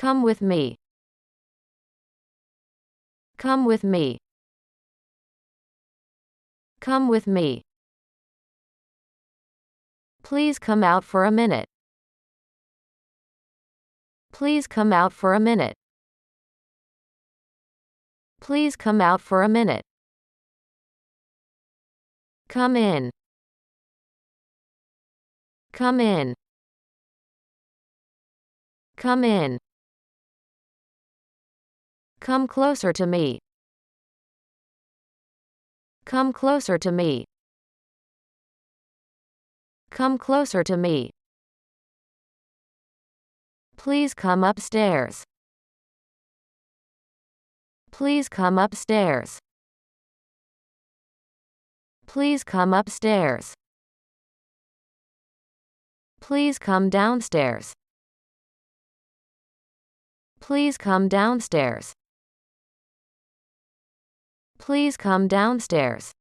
Come with me. Come with me. Come with me. Please come out for a minute. Please come out for a minute. Please come out for a minute. Come in. Come in. Come in. Come closer to me. Come closer to me. Come closer to me. Please come upstairs. Please come upstairs. Please come upstairs. Please come downstairs. Please come downstairs. Please come downstairs.